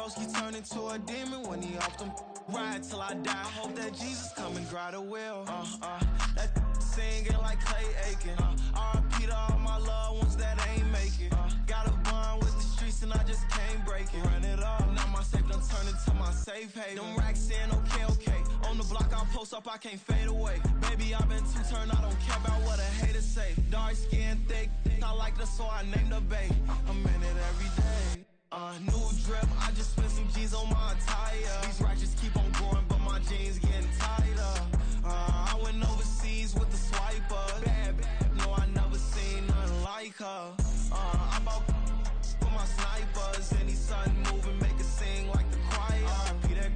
Broski turned into a demon when he off them. Ride till I die. Hope that Jesus come and grab the wheel. That singing like Clay Aiken. R.I.P. to all my loved ones that ain't make it. Got a bond with the streets and I just can't break it. Run it up. Now my safe done turned into my safe haven. Them racks in, okay. On the block I post up, I can't fade away. Baby, I've been too turned, I don't care about what a hater say. Dark skin, thick, I like the so I named the bay. I'm in it every day. New drip, I just spent some G's on my attire. These ratchets keep on growing, but my jeans getting tighter. I went overseas with the swiper. Bad, no, I never seen nothing like her. I bought for my snipers. Any sudden moving, make it sing like the choir. R.I.P. that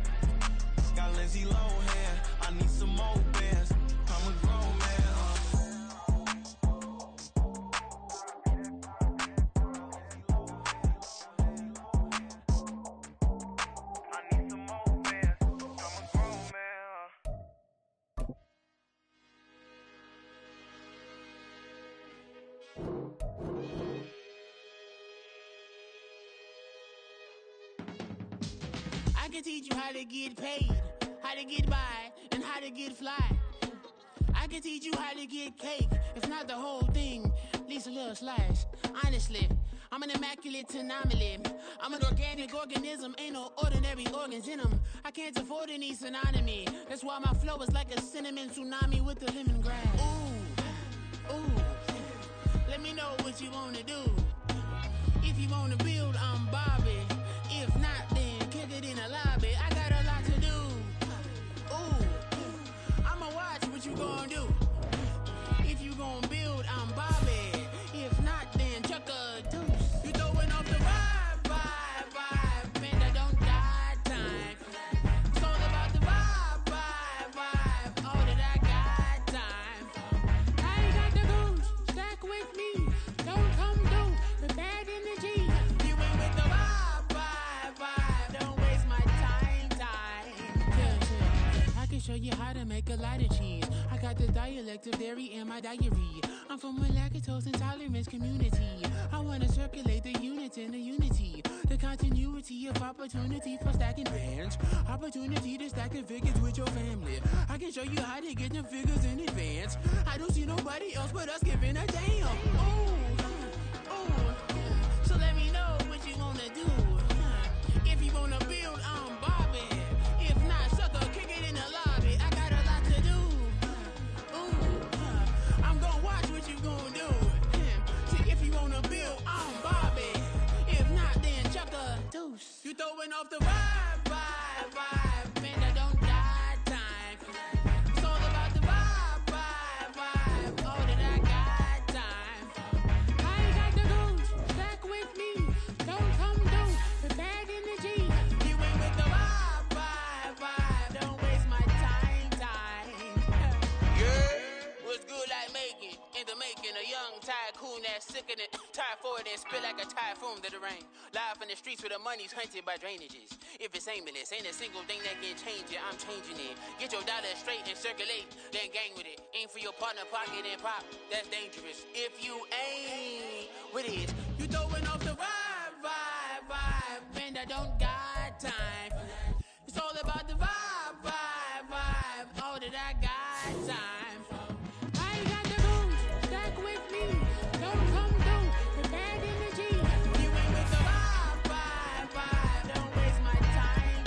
got Lindsay Lohan. I need some more bands. I'm a grown man. I can teach you how to get paid, how to get by, and how to get fly. I can teach you how to get cake, if not the whole thing, at least a little slice. Honestly, I'm an immaculate anomaly. I'm an organic organism, ain't no ordinary organs in them. I can't afford any synonymy. That's why my flow is like a cinnamon tsunami with the lemongrass. Ooh, let me know what you wanna do. If you wanna build, I'm Bobby. If not, then kick it in the lobby. I got a lot to do. Ooh, I'ma watch what you gon' do. If you gon' build, I'm Bobby. If not, then chuck a deuce. You throwing off the vibe, man, I don't got time. It's all about the vibe, all that I got time. I ain't got the goose, stack with me. Don't come through with bad energy. You ain't with the vibe, don't waste my time. Yeah. I can show you how to make a lot of cheese. I got the dialect of dairy in my diary. I'm from a lactose intolerance community. I wanna circulate the units in the unity. The continuity of opportunity for stacking bands. Opportunity to stack the figures with your family. I can show you how to get the figures in advance. I don't see nobody else but us giving a damn. Ooh. So let me know what you wanna do. If you wanna build, I'm Bobby. If not, sucker, kick it in the lobby. I got a lot to do. I'm gonna watch what you gonna do. See, if you wanna build, I'm Bobby. If not, then chuck a deuce. You throwing off the vibe, man, I don't got time. It's all about the vibe, all that I got time. I ain't got the goose, stack with me. Don't come through with bad energy. You ain't with the vibe, don't waste my time. Yeah, what's good like making, in the making, a young tycoon that's sick of it. Tie forward and spit like a typhoon to the rain. Live in the streets where the money's hunted by drainages. If it's aimless, ain't a single thing that can change it, I'm changing it. Get your dollar straight and circulate, then gang with it. Aim for your partner, pocket and pop, that's dangerous. If you ain't with it, you throwing off the vibe, man, I don't got time. It's all about the vibe, all that I got time. I ain't got the goose, stack with me. Don't come through with bad energy. You ain't with the vibe, don't waste my time.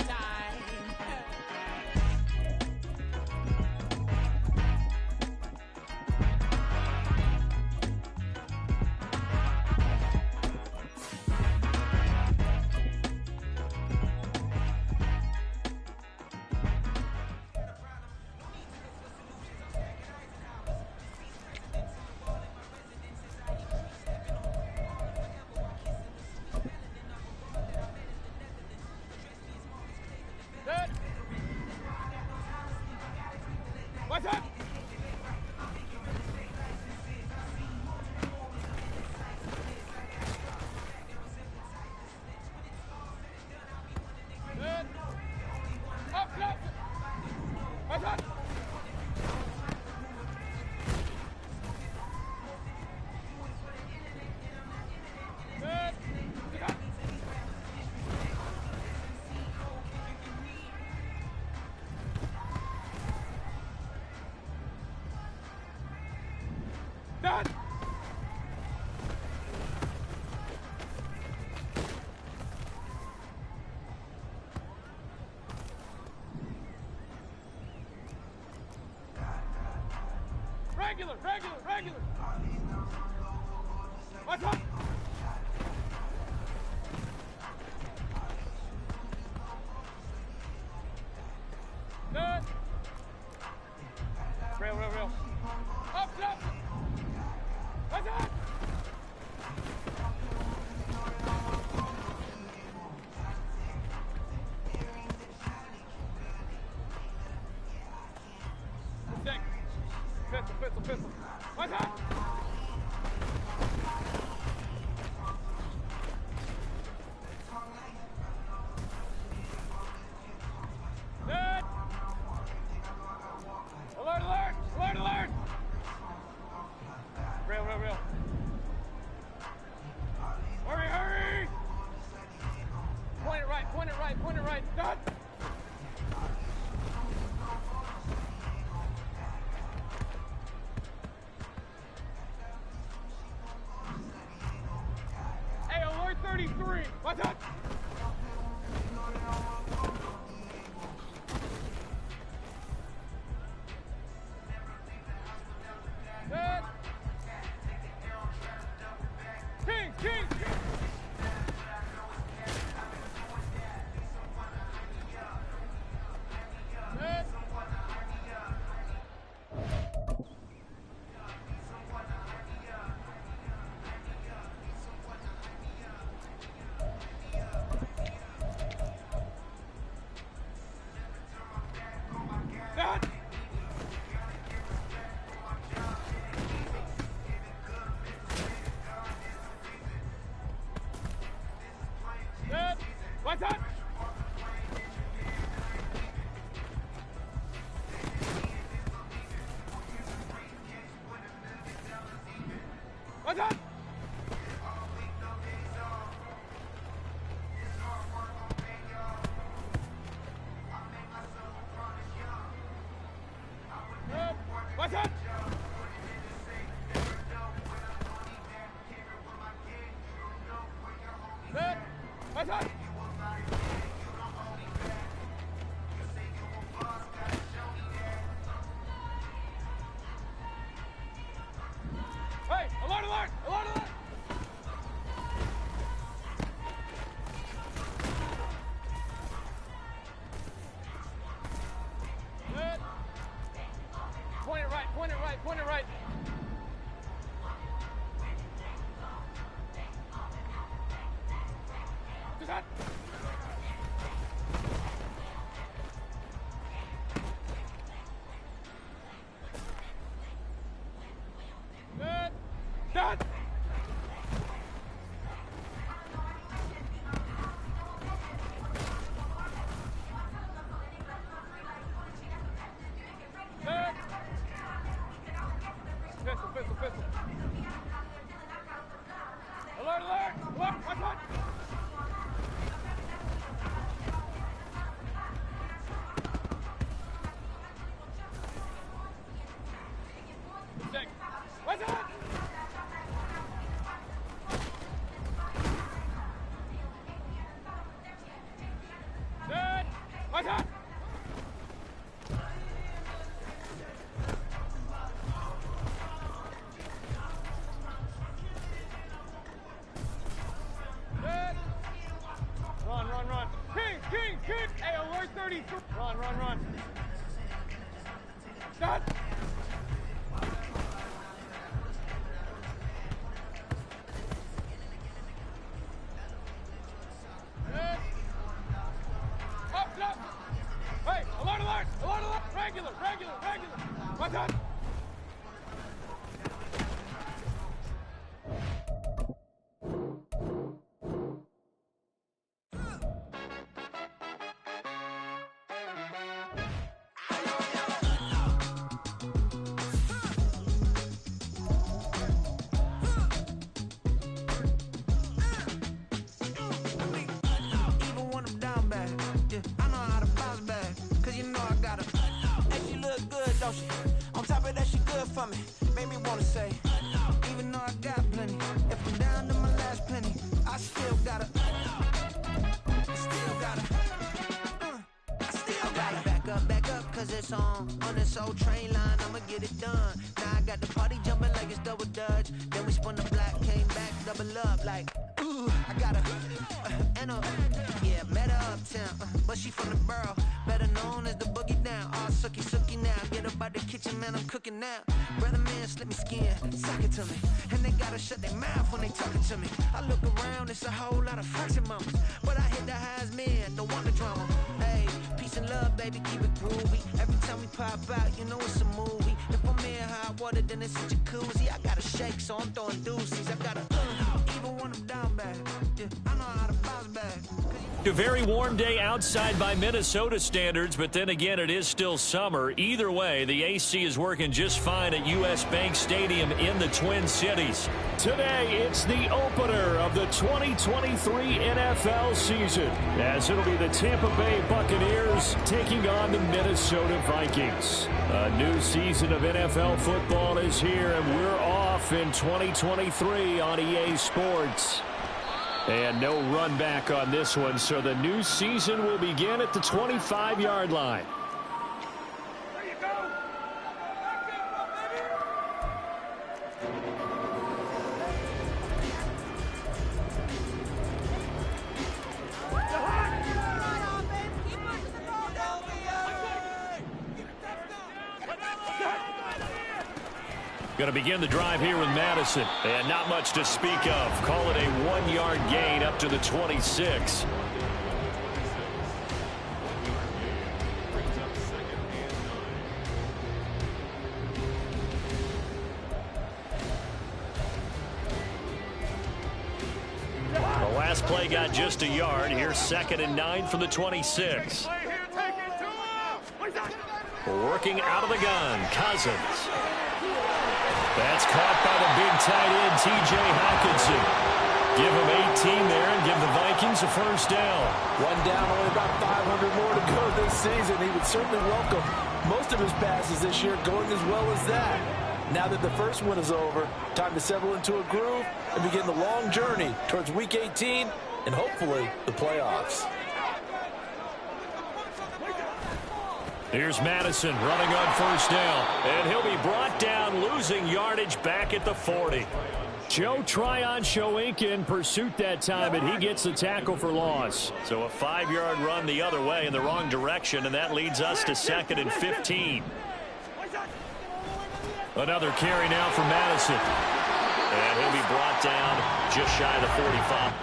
Done. Regular. What's up? Good. Real. Up. What's up? Stick. Pistol. What's up? Good. Alert. Real. Hurry. Point it right. Done. Hey, alert 33. What's up? Good. King. Good. Done. Good. What's up? What's up? Good. What's up? Good. What's up? Hey, alert! Good. Point it right. Just that. Good. Done. Good. Pistol. Alert. What's up? Stick. What's up? Good. What's up? Good. On top of that, she good for me. Made me wanna say, even though I got plenty, if I'm down to my last penny, I still gotta, back up, cause it's on this old train line, I'ma get it done. Now I got the party jumping like it's double dutch. Then we spun the block, came back, double up, like, ooh, I got a, yeah, met her uptown, but she from the borough, better known as the boogie down. All sookie now, get up out the kitchen, man, I'm cooking now. Brother man, slip me skin, suck it to me, and they gotta shut their mouth when they talking to me. I look around, it's a whole lot of flirting mamas, but I hit the highs, man, don't want the drama. Hey, peace and love, baby, keep it groovy. Every time we pop out, you know it's a movie. If I'm in hot water, then it's a jacuzzi. I gotta shake, so I'm throwing deuces. I gotta, even when I'm down bad, yeah, I know how to bounce back. A very warm day outside by Minnesota standards, but then again, it is still summer. Either way, the AC is working just fine at U.S. Bank Stadium in the Twin Cities. Today, it's the opener of the 2023 NFL season, as it'll be the Tampa Bay Buccaneers taking on the Minnesota Vikings. A new season of NFL football is here, and we're off in 2023 on EA Sports. And no run back on this one, so the new season will begin at the 25-yard line. There you go. Going to begin the drive here with Madison. And not much to speak of. Call it a 1-yard gain up to the 26. The last play got just a yard. Here's 2nd and 9 from the 26. Working out of the gun, Cousins. That's caught by the big tight end, T.J. Hockenson. Give him 18 there and give the Vikings a first down. One down, only about 500 more to go this season. He would certainly welcome most of his passes this year going as well as that. Now that the first one is over, time to settle into a groove and begin the long journey towards Week 18 and hopefully the playoffs. Here's Madison running on first down, and he'll be brought down, losing yardage back at the 40. Joe Tryon-Shoink in pursuit that time, and he gets the tackle for loss. So a 5-yard run the other way in the wrong direction, and that leads us to 2nd and 15. Another carry now for Madison, and he'll be brought down just shy of the 45.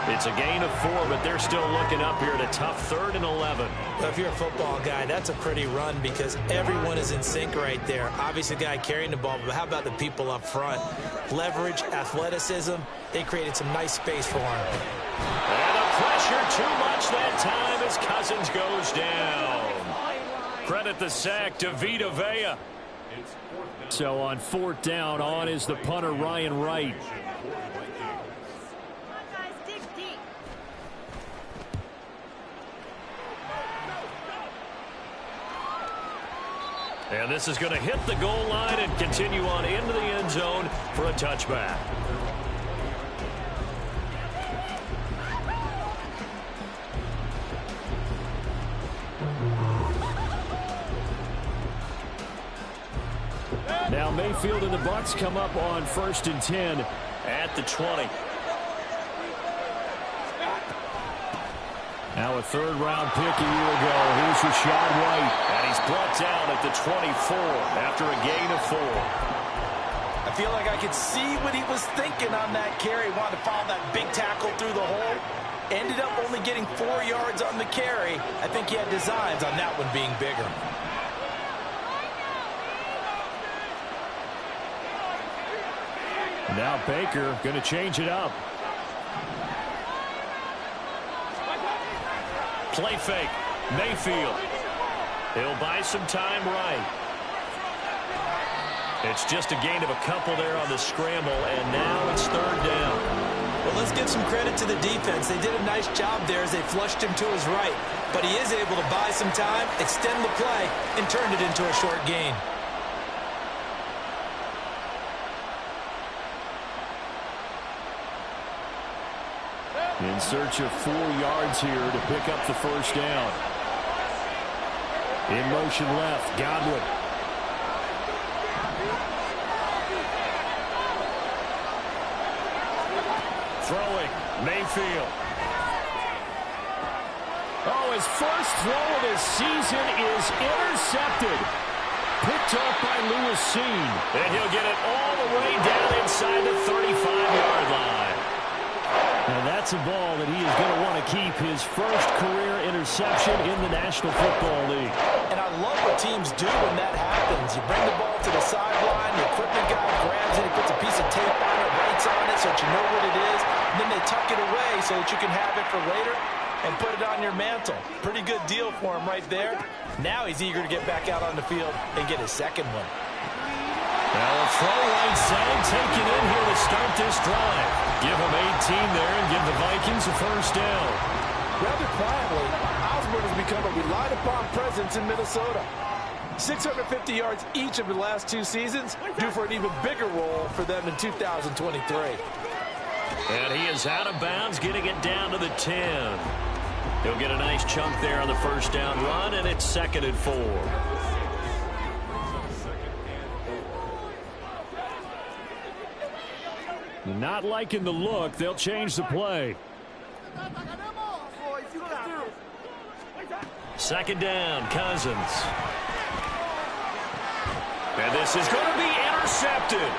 It's a gain of 4, but they're still looking up here at a tough 3rd and 11. Well, if you're a football guy, that's a pretty run because everyone is in sync right there. Obviously, the guy carrying the ball, but how about the people up front? Leverage, athleticism, they created some nice space for him. And the pressure too much that time as Cousins goes down. Credit the sack to Vita Vea. So on 4th down, on is the punter Ryan Wright. And this is going to hit the goal line and continue on into the end zone for a touchback. Now Mayfield and the Bucs come up on 1st and 10 at the 20. Now a 3rd-round pick a year ago. Here's Rachaad White. And he's brought down at the 24 after a gain of 4. I feel like I could see what he was thinking on that carry. Wanted to follow that big tackle through the hole. Ended up only getting 4 yards on the carry. I think he had designs on that one being bigger. Now Baker going to change it up. Play fake. Mayfield. He'll buy some time right. It's just a gain of a couple there on the scramble, and now it's 3rd down. Well, let's give some credit to the defense. They did a nice job there as they flushed him to his right. But he is able to buy some time, extend the play, and turn it into a short gain. In search of 4 yards here to pick up the 1st down. In motion left, Godwin. Throwing, Mayfield. Oh, his first throw of the season is intercepted. Picked up by Lewis Seen. And he'll get it all the way down inside the 35-yard line. And that's a ball that he is going to want to keep, his first career interception in the National Football League. And I love what teams do when that happens. You bring the ball to the sideline, the equipment guy grabs it, he puts a piece of tape on it, writes on it so that you know what it is, and then they tuck it away so that you can have it for later and put it on your mantle. Pretty good deal for him right there. Now he's eager to get back out on the field and get his second one. Now a throw right side taken in here to start this drive. Give him 18 there and give the Vikings a 1st down. Rather quietly, Osborne has become a relied-upon presence in Minnesota. 650 yards each of the last 2 seasons, due for an even bigger role for them in 2023. And he is out of bounds, getting it down to the 10. He'll get a nice chunk there on the 1st down run, and it's 2nd and 4. Not liking the look. They'll change the play. 2nd down, Cousins. And this is going to be intercepted.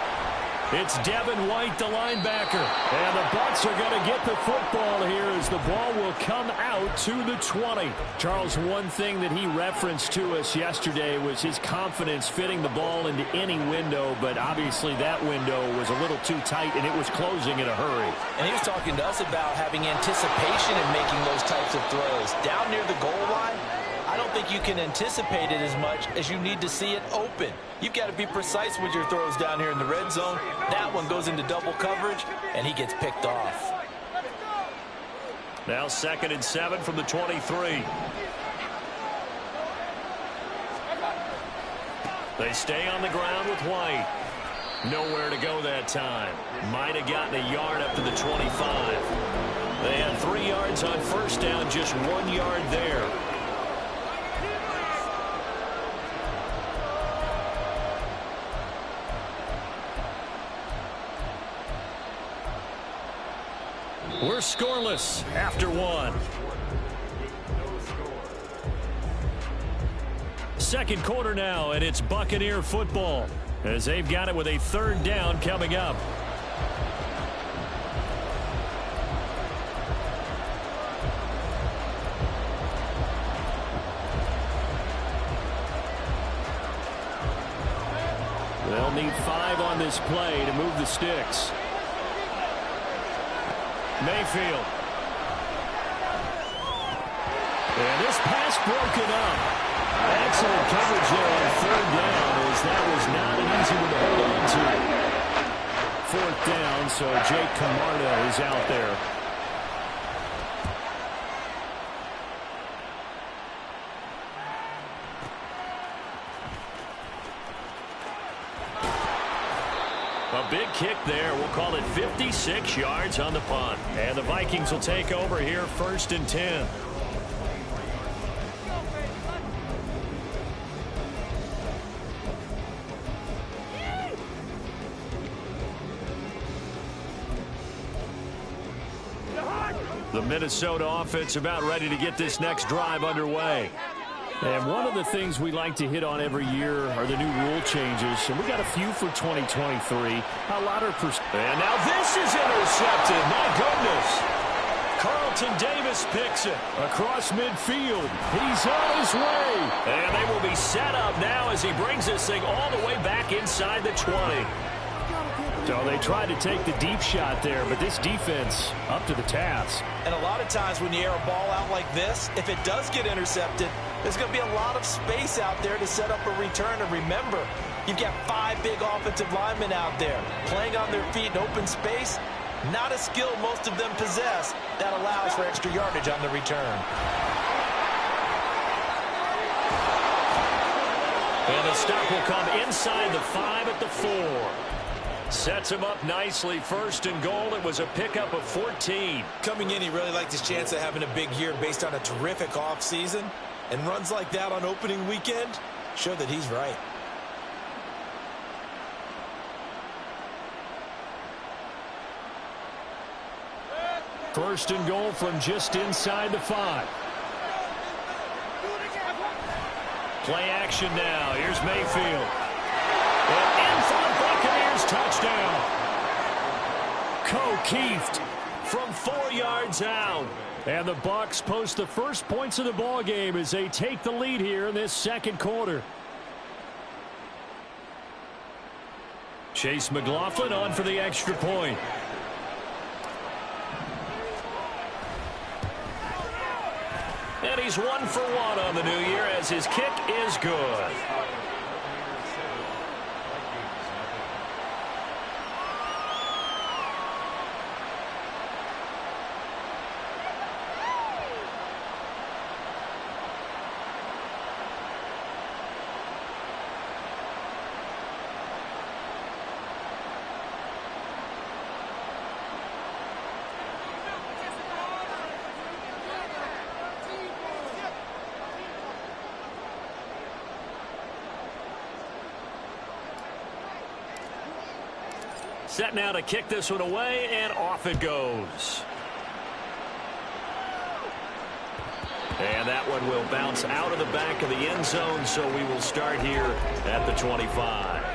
It's Devin White, the linebacker. And the Bucs are going to get the football here as the ball will come out to the 20. Charles, one thing that he referenced to us yesterday was his confidence fitting the ball into any window, but obviously that window was a little too tight, and it was closing in a hurry. And he was talking to us about having anticipation in making those types of throws. Down near the goal line, I don't think you can anticipate it as much as you need to see it open. You've got to be precise with your throws down here in the red zone. That one goes into double coverage, and he gets picked off. Now 2nd and 7 from the 23. They stay on the ground with White. Nowhere to go that time. Might have gotten a yard up to the 25. They had 3 yards on 1st down, just 1 yard there. We're scoreless after 1. 2nd quarter now, and it's Buccaneer football as they've got it with a 3rd down coming up. They'll need 5 on this play to move the sticks. Mayfield. And this pass broken up. Excellent coverage there on 3rd down, as that was not an easy one to hold on to. 4th down, so Jake Camarda is out there. A big kick there. We'll call it 56 yards on the punt. And the Vikings will take over here 1st and 10. The Minnesota offense about ready to get this next drive underway. And one of the things we like to hit on every year are the new rule changes. And we got a few for 2023. A lot of And now this is intercepted. My goodness. Carlton Davis picks it. Across midfield. He's on his way. And they will be set up now as he brings this thing all the way back inside the 20. So they tried to take the deep shot there, but this defense up to the task. And a lot of times when you air a ball out like this, if it does get intercepted, there's going to be a lot of space out there to set up a return. And remember, you've got 5 big offensive linemen out there playing on their feet in open space. Not a skill most of them possess that allows for extra yardage on the return. And the stop will come inside the 5 at the 4. Sets him up nicely. 1st and goal. It was a pickup of 14. Coming in, he really liked his chance of having a big year based on a terrific offseason. And runs like that on opening weekend show that he's right. First and goal from just inside the 5. Play action now. Here's Mayfield. And in for the Buccaneers touchdown. Keeft From 4 yards out. And the Bucs post the first points of the ball game as they take the lead here in this second quarter. Chase McLaughlin on for the extra point. And he's 1 for 1 on the new year as his kick is good. Set now to kick this one away, and off it goes. And that one will bounce out of the back of the end zone, so we will start here at the 25.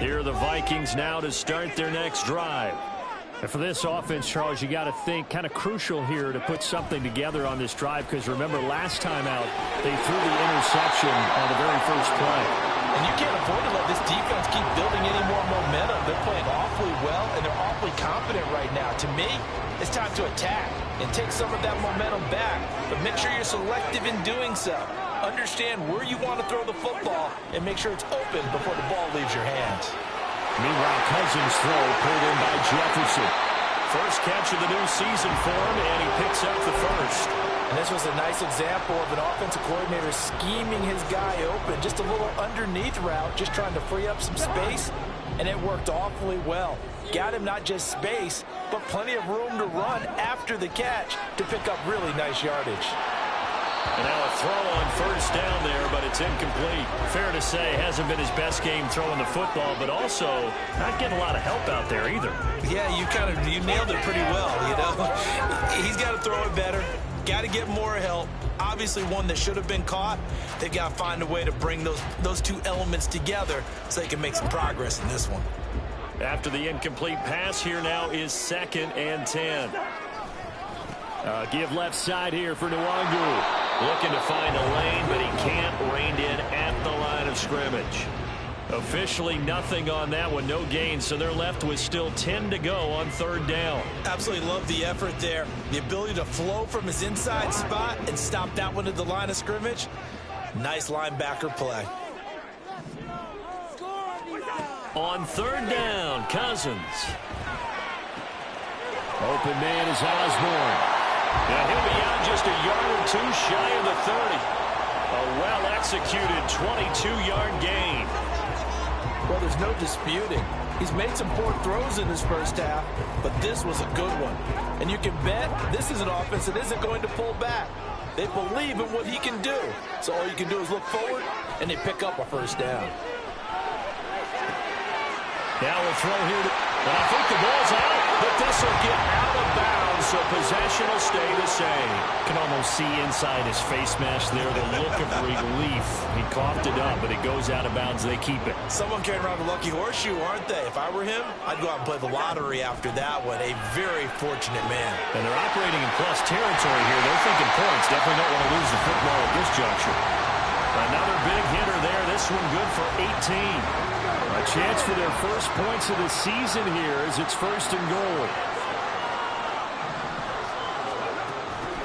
Here are the Vikings now to start their next drive. And for this offense, Charles, you got to think kind of crucial here to put something together on this drive, because remember last time out they threw the interception on the very first play. And you can't afford to let this defense keep building any more momentum. They're playing awfully well, and they're awfully confident right now. To me, it's time to attack and take some of that momentum back, but make sure you're selective in doing so. Understand where you want to throw the football and make sure it's open before the ball leaves your hands. Meanwhile, Cousins' throw pulled in by Jefferson. First catch of the new season for him, and he picks up the first. And this was a nice example of an offensive coordinator scheming his guy open. Just a little underneath route, just trying to free up some space, and it worked awfully well. Got him not just space, but plenty of room to run after the catch to pick up really nice yardage. And now a throw on first down there, but it's incomplete. Fair to say, hasn't been his best game throwing the football, but also not getting a lot of help out there either. Yeah, you nailed it pretty well, you know. He's got to throw it better. Got to get more help. Obviously one that should have been caught. They've got to find a way to bring those two elements together so they can make some progress in this one. After the incomplete pass, here now is 2nd and 10. Give left side here for Nwangu. Looking to find a lane, but he can't. Reined in at the line of scrimmage. Officially nothing on that one, no gain, so they're left with still 10 to go on 3rd down. Absolutely love the effort there. The ability to flow from his inside spot and stop that one at the line of scrimmage. Nice linebacker play. On 3rd down, Cousins. Open man is Osborne. Yeah, he'll be out just a yard or two shy of the 30. A well-executed 22-yard gain. Well, there's no disputing. He's made some poor throws in his first half, but this was a good one. And you can bet this is an offense that isn't going to pull back. They believe in what he can do. So all you can do is look forward, and they pick up a first down. Now we'll throw here. I think the ball's out, but this will get out of bounds, so possession will stay the say? You can almost see inside his face mask there the look of relief. He coughed it up, but it goes out of bounds. They keep it. Someone carrying around a lucky horseshoe, aren't they? If I were him, I'd go out and play the lottery after that one. A very fortunate man. And they're operating in plus territory here. They're thinking points. Definitely don't want to lose the football at this juncture. Another big hitter there. This one good for 18. A chance for their first points of the season here as it's 1st and goal.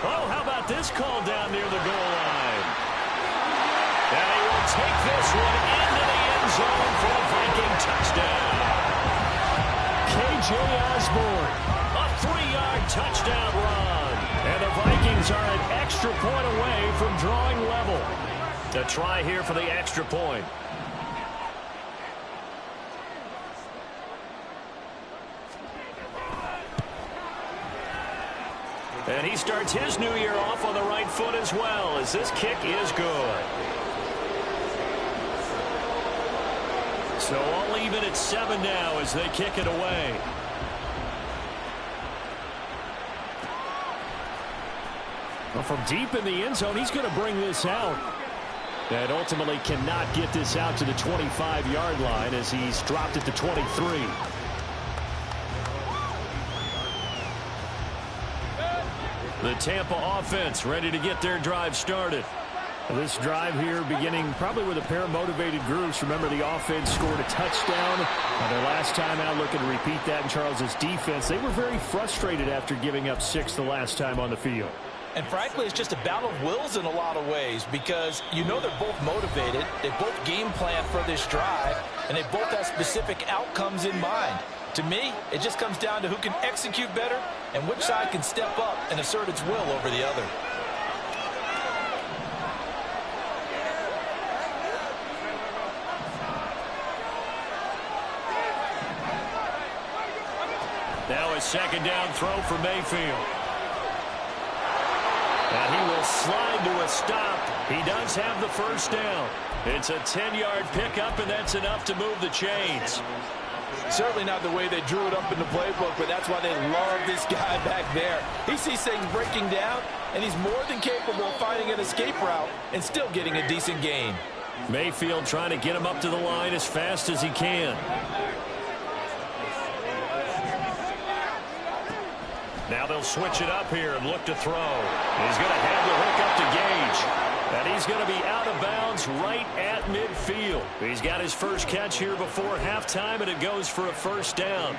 Oh, how about this call down near the goal line? And he will take this one into the end zone for a Viking touchdown. K.J. Osborne, a 3-yard touchdown run. And the Vikings are an extra point away from drawing level. A try here for the extra point. And he starts his new year off on the right foot as well, as this kick is good. So all even at 7 now as they kick it away. Well, from deep in the end zone, he's going to bring this out. And ultimately cannot get this out to the 25-yard line as he's dropped it to 23. The Tampa offense ready to get their drive started. This drive here beginning probably with a pair of motivated groups. Remember, the offense scored a touchdown. Their last time out, looking to repeat that in Charles's defense. They were very frustrated after giving up 6 the last time on the field. And frankly, it's just a battle of wills in a lot of ways because you know they're both motivated. They both game plan for this drive, and they both have specific outcomes in mind. To me, it just comes down to who can execute better and which side can step up and assert its will over the other. Now a 2nd down throw for Mayfield. And he will slide to a stop. He does have the 1st down. It's a 10-yard pickup, and that's enough to move the chains. Certainly not the way they drew it up in the playbook, but that's why they love this guy back there. He sees things breaking down, and he's more than capable of finding an escape route and still getting a decent gain. Mayfield trying to get him up to the line as fast as he can. Now they'll switch it up here and look to throw. He's going to have the hook up to Gage. And he's going to be out of bounds right at midfield. He's got his first catch here before halftime, and it goes for a 1st down.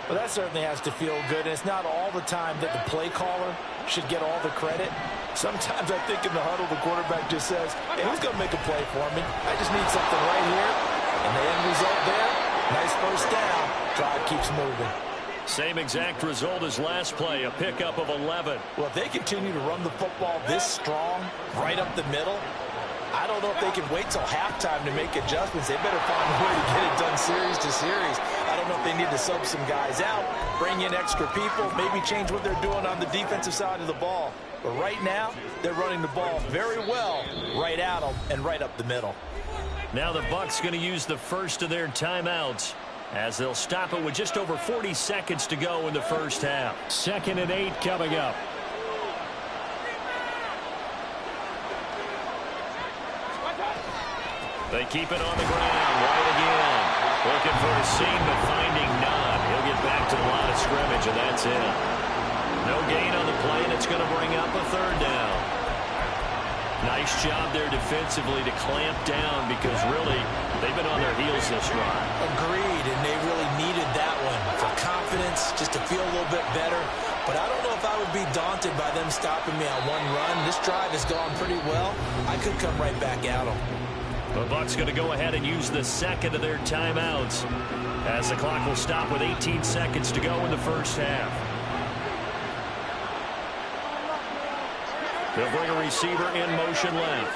Well, that certainly has to feel good, and it's not all the time that the play caller should get all the credit. Sometimes I think in the huddle, the quarterback just says, hey, who's going to make a play for me? I just need something right here. And the end result there, nice 1st down. Drive keeps moving. Same exact result as last play, a pickup of 11. Well, if they continue to run the football this strong, right up the middle, I don't know if they can wait till halftime to make adjustments. They better find a way to get it done series to series. I don't know if they need to sub some guys out, bring in extra people, maybe change what they're doing on the defensive side of the ball. But right now, they're running the ball very well right at them and right up the middle. Now the Bucs going to use the first of their timeouts, as they'll stop it with just over 40 seconds to go in the 1st half. 2nd and 8 coming up. They keep it on the ground. White again. Looking for a seam, but finding none. He'll get back to the line of scrimmage, and that's it. No gain on the play, and it's going to bring up a 3rd down. Nice job there defensively to clamp down because really they've been on their heels this run. Agreed, and they really needed that one for confidence, just to feel a little bit better. But I don't know if I would be daunted by them stopping me on one run. This drive has gone pretty well. I could come right back at them. The Bucs going to go ahead and use the 2nd of their timeouts as the clock will stop with 18 seconds to go in the 1st half. They'll bring a receiver in motion left.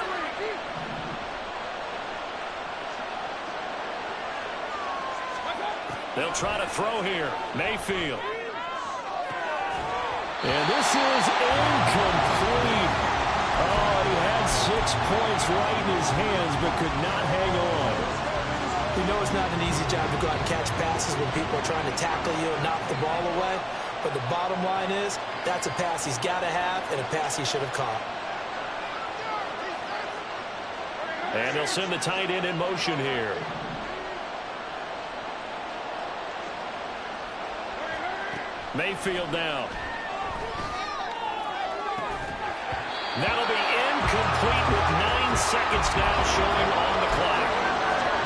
They'll try to throw here. Mayfield. And this is incomplete. Oh, he had 6 points right in his hands, but could not hang on. You know it's not an easy job to go out and catch passes when people are trying to tackle you and knock the ball away. But the bottom line is, that's a pass he's got to have and a pass he should have caught. And they'll send the tight end in motion here. Mayfield now. That'll be incomplete with 9 seconds now showing on the clock.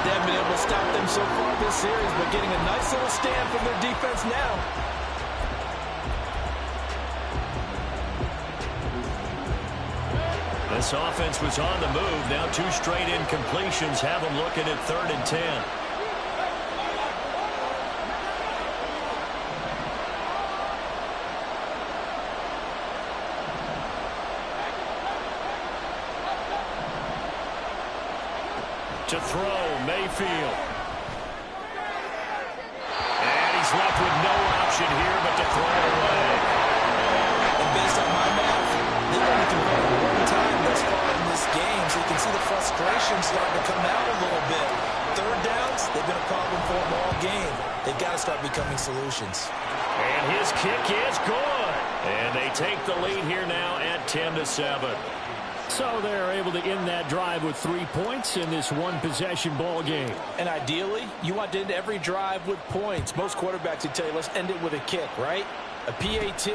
They haven't been able to stop them so far this series, but getting a nice little stand from their defense now. This offense was on the move. Now 2 straight incompletions have them looking at 3rd and 10. To throw, Mayfield. And he's left with no option here but to throw it away. And based on my math, they've only converted 1 time thus far in this game, so you can see the frustration starting to come out a little bit. 3rd downs, they've been a problem for them all game. They've got to start becoming solutions. And his kick is good. And they take the lead here now at 10-7. So they're able to end that drive with 3 points in this 1-possession ball game. And ideally, you want to end every drive with points. Most quarterbacks would tell you, let's end it with a kick, right? A PAT,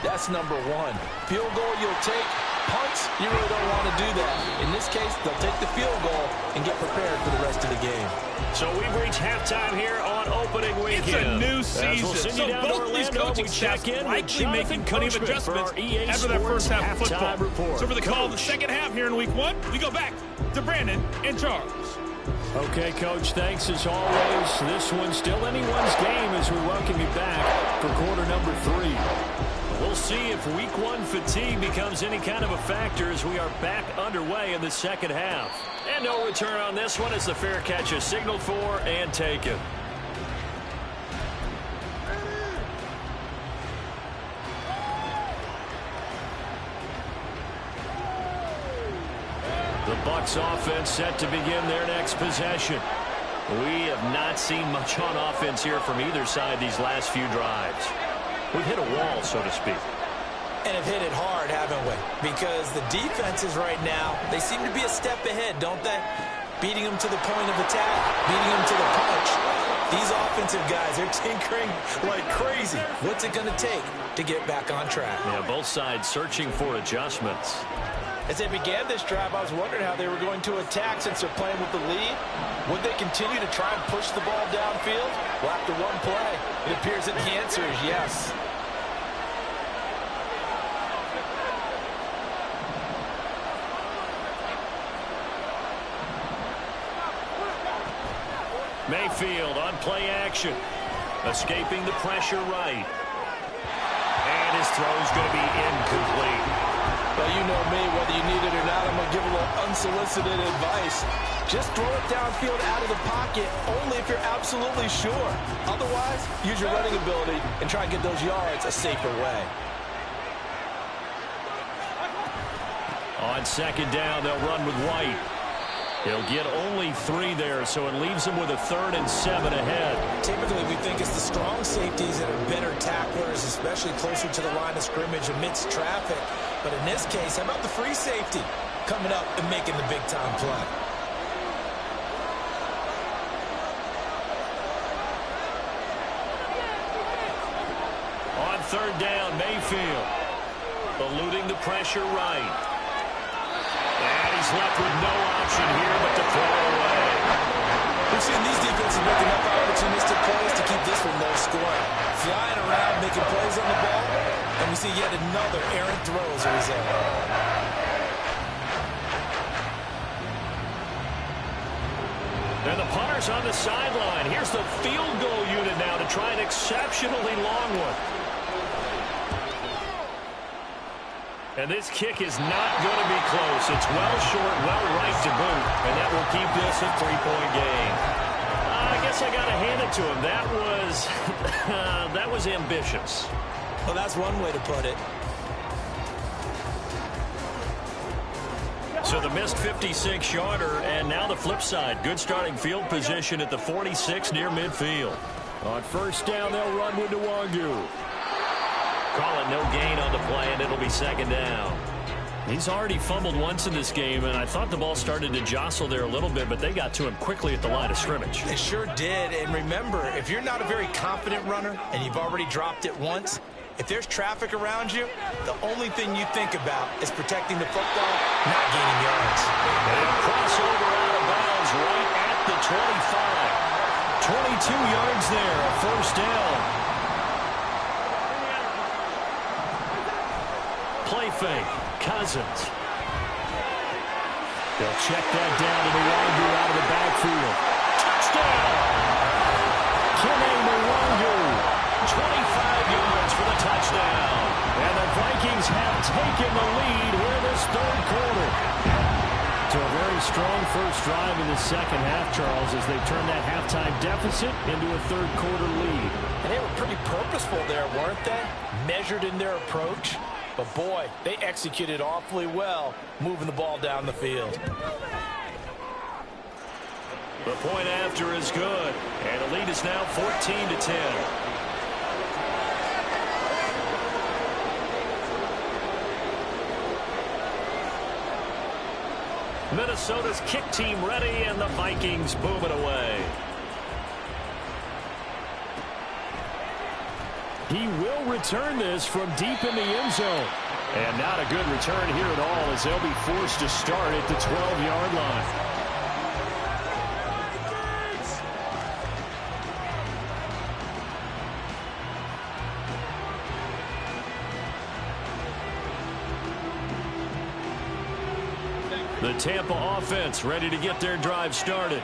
that's number 1. Field goal you'll take. Punts, you really don't want to do that. In this case, they'll take the field goal and get prepared for the rest of the game. So we've reached halftime here on opening weekend. It's a new season, so both these coaching staffs likely making plenty of adjustments after that first half of football. Report. So for the call of the second half here in week 1, we go back to Brandon and Charles. Okay, Coach, thanks as always. This one's still anyone's game as we welcome you back for quarter number 3. We'll see if week 1 fatigue becomes any kind of a factor as we are back underway in the second half. And no return on this one as the fair catch is signaled for and taken. The Bucs offense set to begin their next possession. We have not seen much on offense here from either side these last few drives. We've hit a wall, so to speak. And have hit it hard, haven't we? Because the defenses right now, they seem to be a step ahead, don't they? Beating them to the point of attack, beating them to the punch. These offensive guys, they're tinkering like crazy. What's it going to take to get back on track? Yeah, both sides searching for adjustments. As they began this drive, I was wondering how they were going to attack since they're playing with the lead. Would they continue to try and push the ball downfield? Well, after one play, it appears that the answer is yes. Mayfield on play action. Escaping the pressure right. And his throw's going to be incomplete. Well, you know me, whether you need it or not, I'm going to give a little unsolicited advice. Just throw it downfield out of the pocket, only if you're absolutely sure. Otherwise, use your running ability and try and get those yards a safer way. On second down, they'll run with White. He'll get only 3 there, so it leaves him with a 3rd and 7 ahead. Typically, we think it's the strong safeties that are better tacklers, especially closer to the line of scrimmage amidst traffic. But in this case, how about the free safety coming up and making the big-time play? On third down, Mayfield eluding the pressure right. And he's left with no option here but to throw away. We've seen these defenses make enough opportunistic plays to keep this one low scoring. Flying around, making plays on the ball, and we see yet another errant throw as a result. And the punter's on the sideline. Here's the field goal unit now to try an exceptionally long one. And this kick is not going to be close. It's well short, well right to boot, and that will keep this a 3-point game. I guess I got to hand it to him. That was ambitious. Well, that's one way to put it. So the missed 56-yarder, and now the flip side. Good starting field position at the 46 near midfield. On first down, they'll run with Nwangu. Call it no gain on the play, and it'll be second down. He's already fumbled once in this game, and I thought the ball started to jostle there a little bit, but they got to him quickly at the line of scrimmage. They sure did, and remember, if you're not a very confident runner and you've already dropped it once, if there's traffic around you, the only thing you think about is protecting the football, not gaining yards. And a crossover out of bounds right at the 25. 22 yards there, a first down. Play fake. Cousins. They'll check that down to Mwangu out of the backfield. Touchdown! Kene Mwangu. 25 yards for the touchdown. And the Vikings have taken the lead here in this third quarter. So a very strong first drive in the second half, Charles, as they turn that halftime deficit into a third quarter lead. And they were pretty purposeful there, weren't they? Measured in their approach. But, boy, they executed awfully well moving the ball down the field. The point after is good. And the lead is now 14-10. Minnesota's kick team ready, and the Vikings boom it away. He will return this from deep in the end zone. And not a good return here at all, as they'll be forced to start at the 12-yard line. The Tampa offense ready to get their drive started.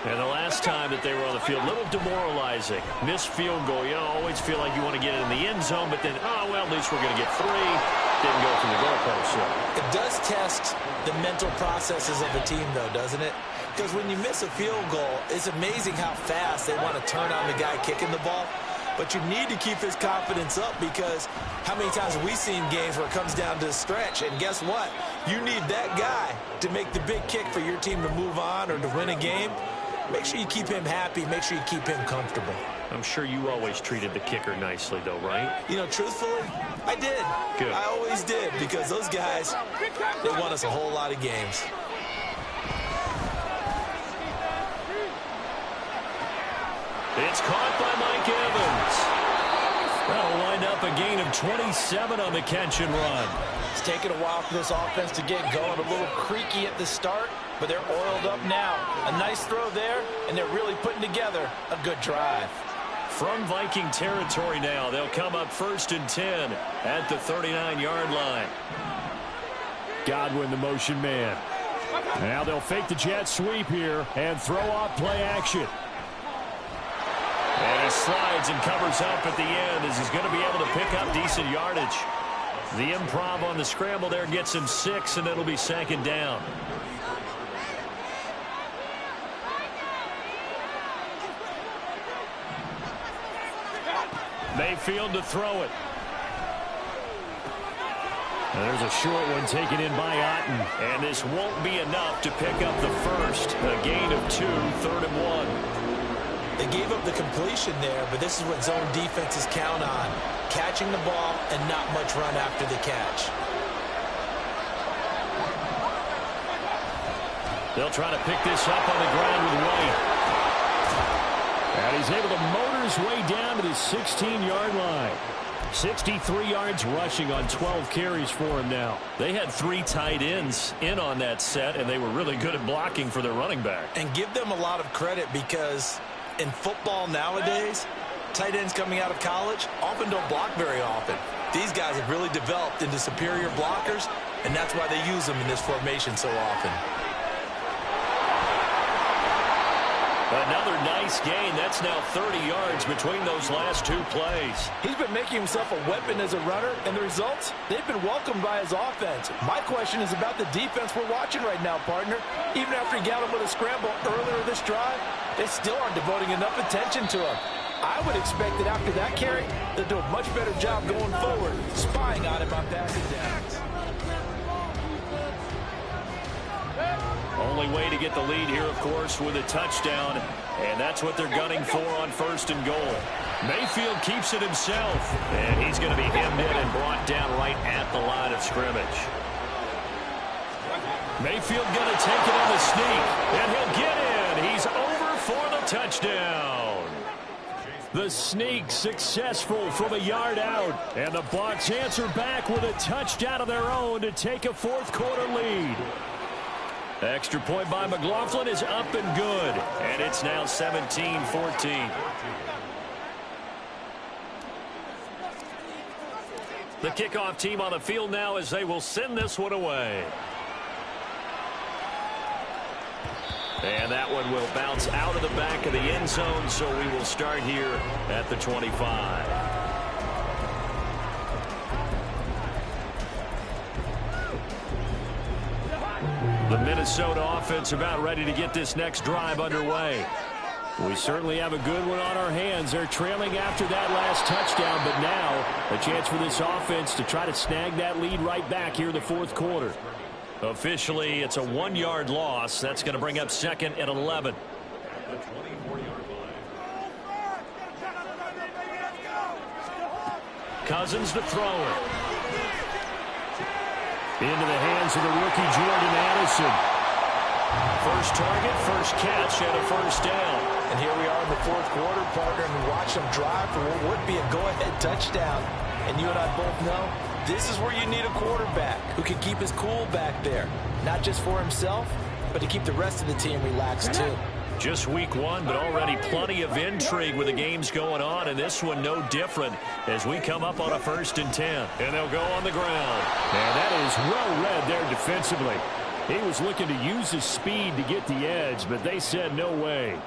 And the last time that they were on the field, a little demoralizing. Missed field goal. You always feel like you want to get it in the end zone, but then, oh, well, at least we're going to get 3. Didn't go from the goalpost. So. It does test the mental processes of a team, though, doesn't it? Because when you miss a field goal, it's amazing how fast they want to turn on the guy kicking the ball. But you need to keep his confidence up, because how many times have we seen games where it comes down to a stretch? And guess what? You need that guy to make the big kick for your team to move on or to win a game. Make sure you keep him happy. Make sure you keep him comfortable. I'm sure you always treated the kicker nicely, though, right? You know, truthfully, I did. Good. I always did, because those guys, they won us a whole lot of games. It's caught by Mike Evans. That'll wind up a gain of 27 on the catch and run. It's taken a while for this offense to get going. A little creaky at the start, but they're oiled up now. A nice throw there, and they're really putting together a good drive. From Viking territory now, they'll come up 1st and 10 at the 39-yard line. Godwin, the motion man. Now they'll fake the jet sweep here and throw off play action. And he slides and covers up at the end, as he's going to be able to pick up decent yardage. The improv on the scramble there gets him 6, and it'll be second down. Mayfield to throw it. And there's a short one taken in by Otten. And this won't be enough to pick up the first. A gain of 2, 3rd and 1. They gave up the completion there, but this is what zone defenses count on. Catching the ball and not much run after the catch. They'll try to pick this up on the ground with White. And he's able to motor his way down to the 16-yard line. 63 yards rushing on 12 carries for him now. They had 3 tight ends in on that set, and they were really good at blocking for their running back. And give them a lot of credit, because in football nowadays, tight ends coming out of college often don't block very often. These guys have really developed into superior blockers, and that's why they use them in this formation so often. Another nice gain. That's now 30 yards between those last 2 plays. He's been making himself a weapon as a runner, and the results, they've been welcomed by his offense. My question is about the defense we're watching right now, partner. Even after he got him with a scramble earlier this drive, they still aren't devoting enough attention to him. I would expect that after that carry, they'll do a much better job going forward, spying on him on passing downs. Only way to get the lead here, of course, with a touchdown, and that's what they're gunning for on 1st and goal. Mayfield keeps it himself, and he's going to be hemmed in and brought down right at the line of scrimmage. Mayfield going to take it on the sneak, and he'll get in. He's over for the touchdown. The sneak successful from a yard out, and the Bucs answer back with a touchdown of their own to take a fourth-quarter lead. Extra point by McLaughlin is up and good, and it's now 17-14. The kickoff team on the field now as they will send this one away. And that one will bounce out of the back of the end zone, so we will start here at the 25. The Minnesota offense about ready to get this next drive underway. We certainly have a good one on our hands. They're trailing after that last touchdown, but now a chance for this offense to try to snag that lead right back here in the fourth quarter. Officially, it's a 1-yard loss. That's going to bring up second and 11. Cousins to throw it. Into the hands of the rookie Jordan Addison. First target, first catch, and a first down. And here we are in the fourth quarter, partner, and watch them drive for what would be a go-ahead touchdown. And you and I both know this is where you need a quarterback who can keep his cool back there. Not just for himself, but to keep the rest of the team relaxed too. Just week one, but already plenty of intrigue with the games going on, and this one no different as we come up on a 1st and 10. And they'll go on the ground. And that is well read there defensively. He was looking to use his speed to get the edge, but they said no way.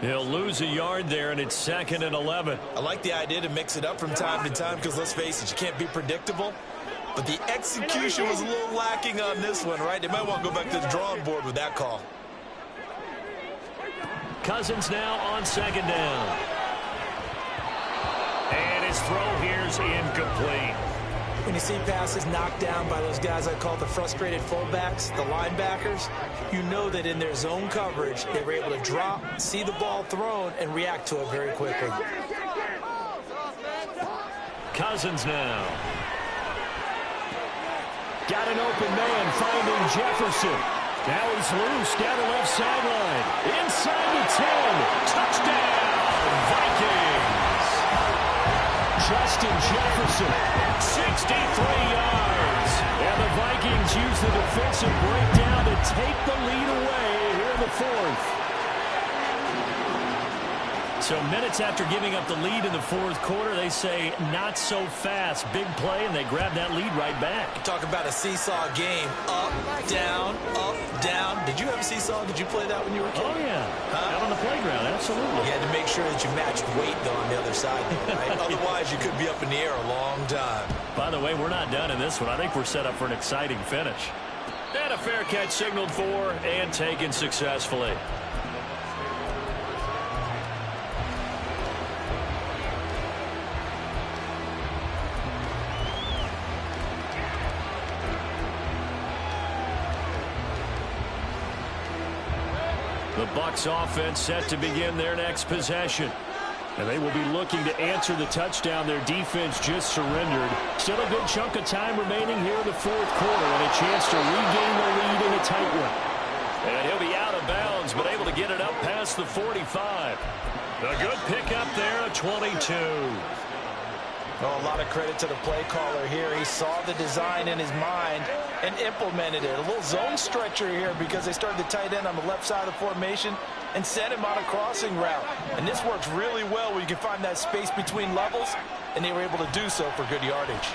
He'll lose a yard there, and it's 2nd and 11. I like the idea to mix it up from time to time because, let's face it, you can't be predictable. But the execution was a little lacking on this one, right? They might want to go back to the drawing board with that call. Cousins now on 2nd down. And his throw here's incomplete. When you see passes knocked down by those guys I call the frustrated fullbacks, the linebackers, you know that in their zone coverage, they were able to drop, see the ball thrown, and react to it very quickly. Cousins now. Got an open man finding Jefferson. Now he's loose down the left sideline. Inside the 10. Touchdown, Vikings. Justin Jefferson, 63 yards. And the Vikings use the defensive breakdown to take the lead away here in the fourth. So minutes after giving up the lead in the fourth quarter, they say not so fast. Big play, and they grab that lead right back. Talk about a seesaw game. Up, down, up, down. Did you have a seesaw? Did you play that when you were a kid? Oh, yeah. Out on the playground, absolutely. You had to make sure that you matched weight, though, on the other side. Right? Otherwise, you could be up in the air a long time. By the way, we're not done in this one. I think we're set up for an exciting finish. And a fair catch signaled for and taken successfully. The Bucs offense set to begin their next possession. And they will be looking to answer the touchdown their defense just surrendered. Still a good chunk of time remaining here in the fourth quarter and a chance to regain the lead in a tight one. And he'll be out of bounds, but able to get it up past the 45. A good pickup there at 22. Oh, a lot of credit to the play caller here. He saw the design in his mind and implemented it. A little zone stretcher here because they started the tight end on the left side of the formation and sent him on a crossing route. And this works really well where you can find that space between levels, and they were able to do so for good yardage.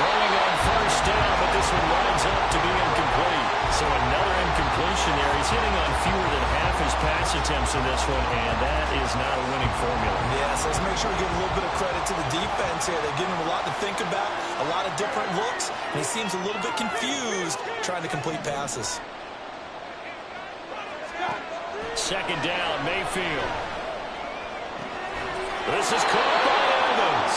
Throwing on first down, but this one lines up to be incomplete. So another incompletion there. He's hitting on fewer than half his pass attempts in this one, and that is not a winning formula. Yes, let's make sure we give a little bit of credit to the defense here. They're giving him a lot to think about, a lot of different looks, and he seems a little bit confused trying to complete passes. Second down, Mayfield. This is caught by Evans.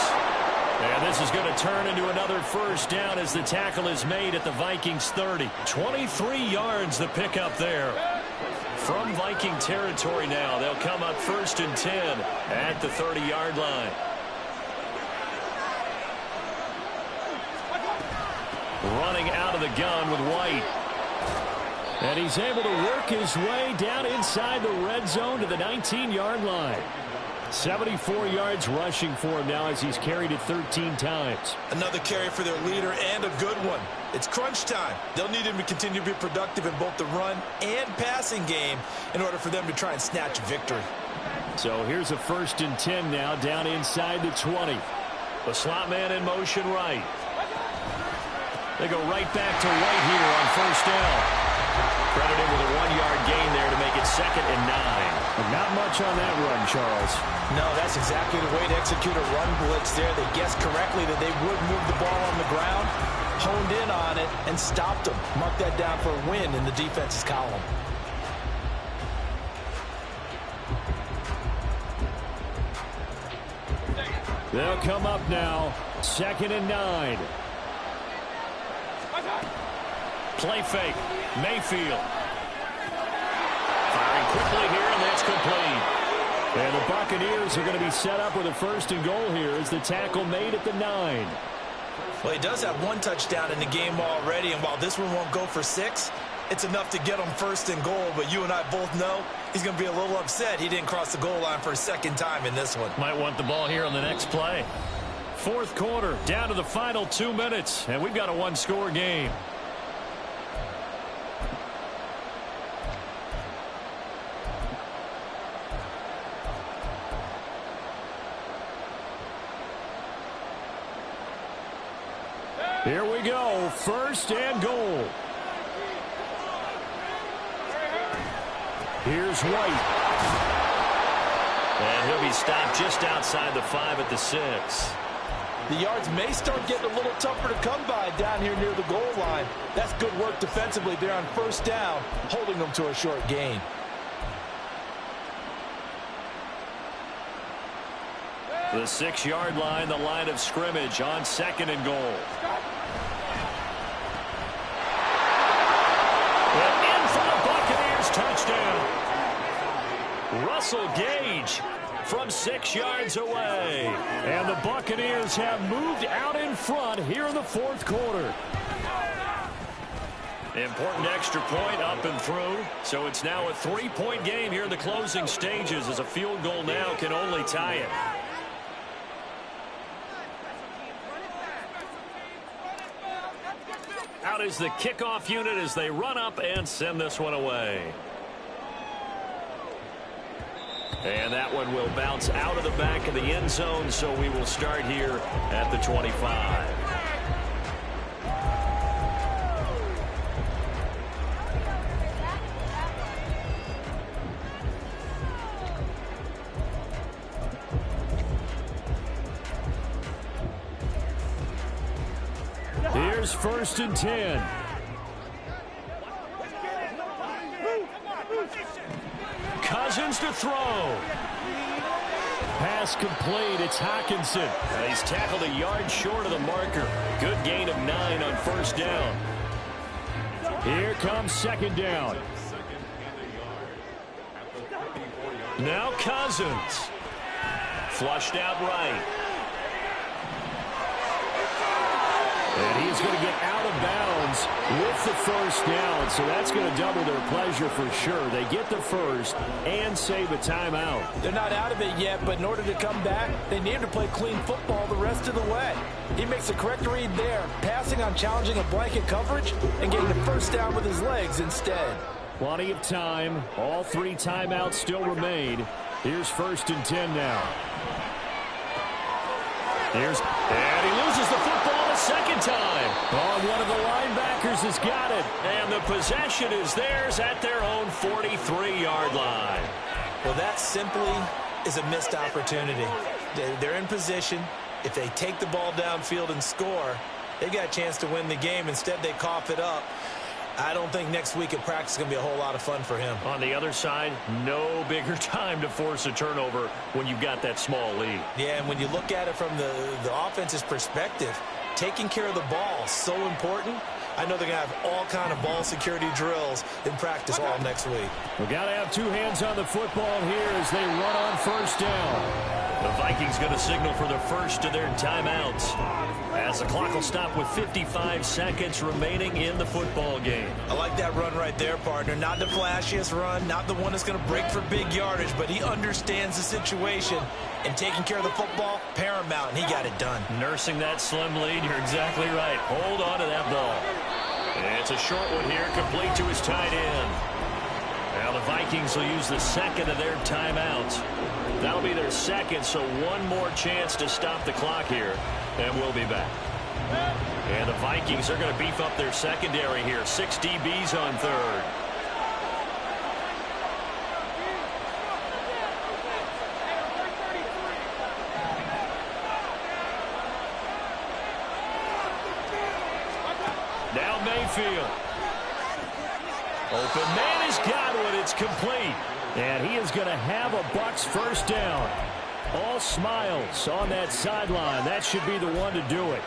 And this is going to turn into another first down as the tackle is made at the Vikings 30. 23 yards the pickup there. From Viking territory now, they'll come up 1st and 10 at the 30-yard line. Running out of the gun with White. And he's able to work his way down inside the red zone to the 19-yard line. 74 yards rushing for him now as he's carried it 13 times. Another carry for their leader and a good one. It's crunch time. They'll need him to continue to be productive in both the run and passing game in order for them to try and snatch a victory. So here's a 1st and 10 now down inside the 20. The slot man in motion right. They go right back to White here on 1st down. Credited with a 1-yard gain there to make it 2nd and 9. Not much on that run, Charles. No, that's exactly the way to execute a run blitz there. They guessed correctly that they would move the ball on the ground, honed in on it, and stopped them. Mark that down for a win in the defense's column. They'll come up now. 2nd and 9. Play fake. Mayfield. Firing quickly here, and that's complete. And the Buccaneers are going to be set up with a 1st and goal here as the tackle made at the 9. Well, he does have 1 touchdown in the game already, and while this one won't go for 6, it's enough to get him 1st and goal. But you and I both know he's going to be a little upset he didn't cross the goal line for a 2nd time in this one. Might want the ball here on the next play. 4th quarter, down to the final 2 minutes, and we've got a 1-score game. Here we go. 1st and goal. Here's White. And he'll be stopped just outside the 5 at the 6. The yards may start getting a little tougher to come by down here near the goal line. That's good work defensively there on 1st down, holding them to a short gain. The 6-yard line, the line of scrimmage on 2nd and goal. And in for the Buccaneers, touchdown. Russell Gage from 6 yards away. And the Buccaneers have moved out in front here in the 4th quarter. Important extra point up and through. So it's now a 3-point game here in the closing stages as a field goal now can only tie it. Out is the kickoff unit as they run up and send this one away. And that one will bounce out of the back of the end zone, so we will start here at the 25. Here's 1st and 10. Cousins to throw. Pass complete. It's Hockenson. He's tackled a yard short of the marker. Good gain of 9 on 1st down. Here comes 2nd down. Now Cousins. Flushed out right. And he's going to get out of bounds with the 1st down, so that's going to double their pleasure for sure. They get the 1st and save a timeout. They're not out of it yet, but in order to come back, they need to play clean football the rest of the way. He makes a correct read there, passing on challenging a blanket coverage and getting the 1st down with his legs instead. Plenty of time. All 3 timeouts still remain. Here's 1st and 10 now. And he loses the football a 2nd time. Oh, one of the linebackers has got it. And the possession is theirs at their own 43-yard line. Well, that simply is a missed opportunity. They're in position. If they take the ball downfield and score, they got a chance to win the game. Instead, they cough it up. I don't think next week at practice is going to be a whole lot of fun for him. On the other side, no bigger time to force a turnover when you've got that small lead. Yeah, and when you look at it from the offense's perspective, taking care of the ball is so important. I know they're going to have all kind of ball security drills in practice all next week. We got to have two hands on the football here as they run on first down. The Vikings going to signal for the first of their timeouts as the clock will stop with 55 seconds remaining in the football game. I like that run right there, partner. Not the flashiest run, not the one that's going to break for big yardage, but he understands the situation, and taking care of the football, paramount, and he got it done. Nursing that slim lead, you're exactly right. Hold on to that ball. It's a short one here, complete to his tight end. Now the Vikings will use the second of their timeouts. That'll be their second, so one more chance to stop the clock here, and we'll be back. And the Vikings are going to beef up their secondary here. 6 DBs on third. Now Mayfield. Open man has got it. It's complete. And he is going to have a Bucs first down. All smiles on that sideline. That should be the one to do it.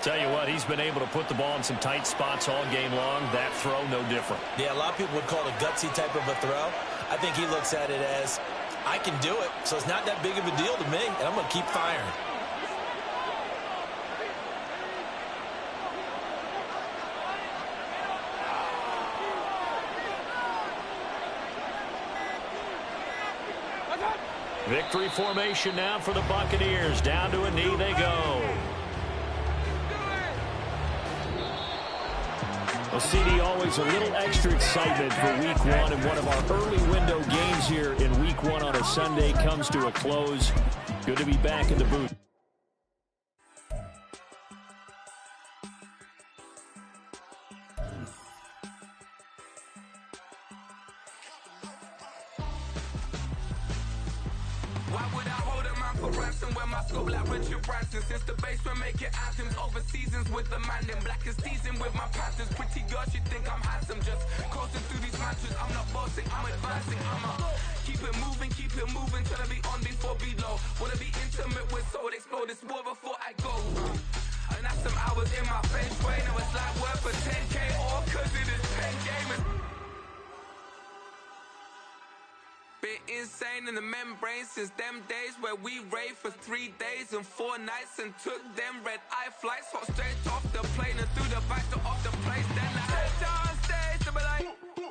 Tell you what, he's been able to put the ball in some tight spots all game long. That throw, no different. Yeah, a lot of people would call it a gutsy type of a throw. I think he looks at it as, I can do it, so it's not that big of a deal to me, and I'm going to keep firing. Victory formation now for the Buccaneers. Down to a knee they go. Well, CD, always a little extra excitement for Week 1, and one of our early window games here in Week 1 on a Sunday comes to a close. Good to be back in the booth. Since the basement making anthems over seasons with the man in black is seasoned with my patterns. Pretty girl, she think I'm handsome. Just coasting through these matches. I'm not bossing, I'm advancing. Keep it moving till I be on before below. Wanna be intimate with soul, explode this war before I go. And that's some hours in my feng shui. Now it's like work for 10K all cause it is pen gaming. Been insane in the membrane since them days where we raved for 3 days and 4 nights and took them red-eye flights. Hot straight off the plane and through the back door of the place.